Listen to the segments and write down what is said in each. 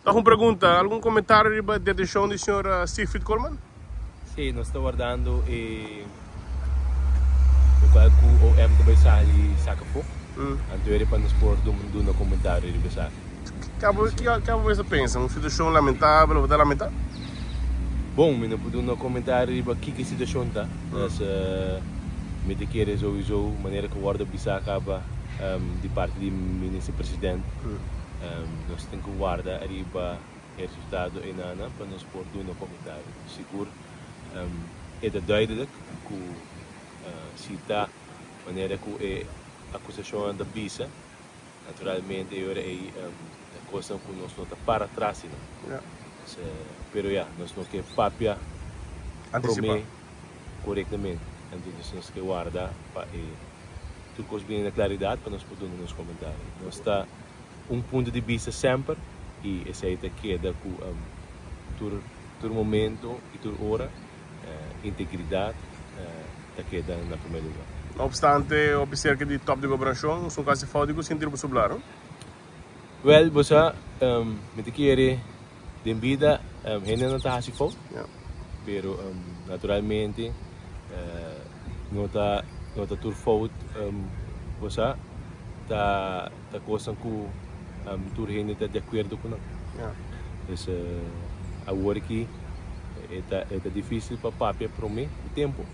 Alguma pergunta, algum comentário sobre a detenção do senhor Siegfried Coleman? Sim, nós estamos aguardando o qual o M também sai saca pouco. Então ele para nos pôr no comentário de pensar. Que você pensa? Uma situação lamentável, você lamentar? Bom, me não pude no comentário de que situação está. Mas me te querer sowieso maneira que o guarda bisa acaba de parte do ministro-presidente. Nós temos que guardar arriba o resultado em Ana para nos pôr no comentário. Seguro é duidelijk que cita maneira que a acusação da bisa naturalmente é a coisa que nós não está para trás, não. Pero nós não quer papia Antecipar corretamente. Então nós temos que guardar para tudo coisa bem na claridade para nós poder nos comentários. Nós está ponto de vista sempre e essa aí queda com todo momento e toda hora integridade queda na primeira lugar. Não obstante, observa que de top de governação, são quase fódicos sem ter para Well, você me te quer de vida ainda não está assim fora, pero naturalmente não está tudo fora, você está coisa que tudo ainda está de acordo com nós. Então agora que é difícil para papel para mim o tempo,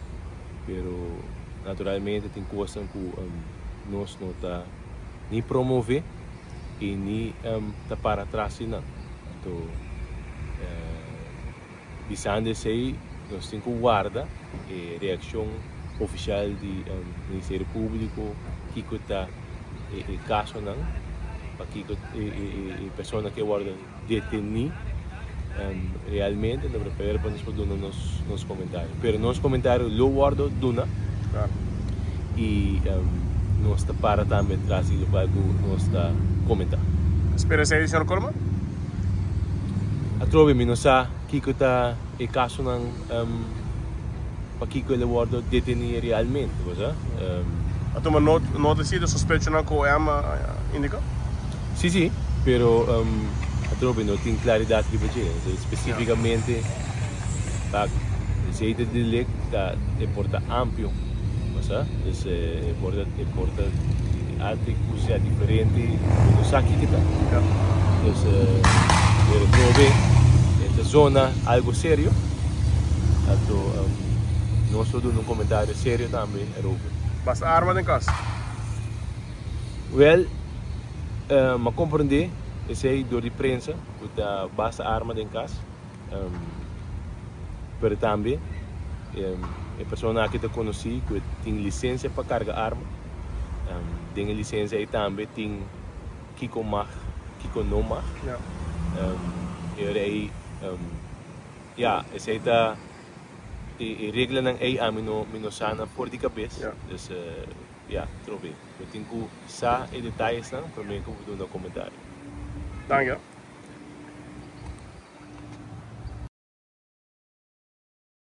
pero naturalmente tem coisa que nós não está nem promover e nem tá para trás não. Então visando isso aí nós temos que guardar a reação oficial do Ministério Público que está caso não para que a pessoa que guarda detenir realmente não prepara para nos poder nos comentários. Pero nos comentários lo guardo duna e nós está para também atrás do qual nós está comentar. Espera se aí, senhor Coleman? A trove-me não sabe que está o caso não para que ele guarda detenir realmente, você? A tua nota de suspeita não que o EM indica? Sim, pero a trove não tem claridade de budget, especificamente para o jeito de ler é porta amplo, você? É porta artigos é diferente, não sabe que está. Pero trove esta zona algo sério, então nós só dando comentário sério também é roubo. Basta arma em casa? Well, me compreender, esse aí do de prensa, que dá basta arma em casa, mas também a pessoa que eu conheci que tem licença para carregar arma, tem licença aí também tem Kiko não mag, e aí esse aí tá e regra não é a minosana por de cabeça, então trove. Eu tenho que saber detalhes não para mim que eu vou dar um comentário. Danke.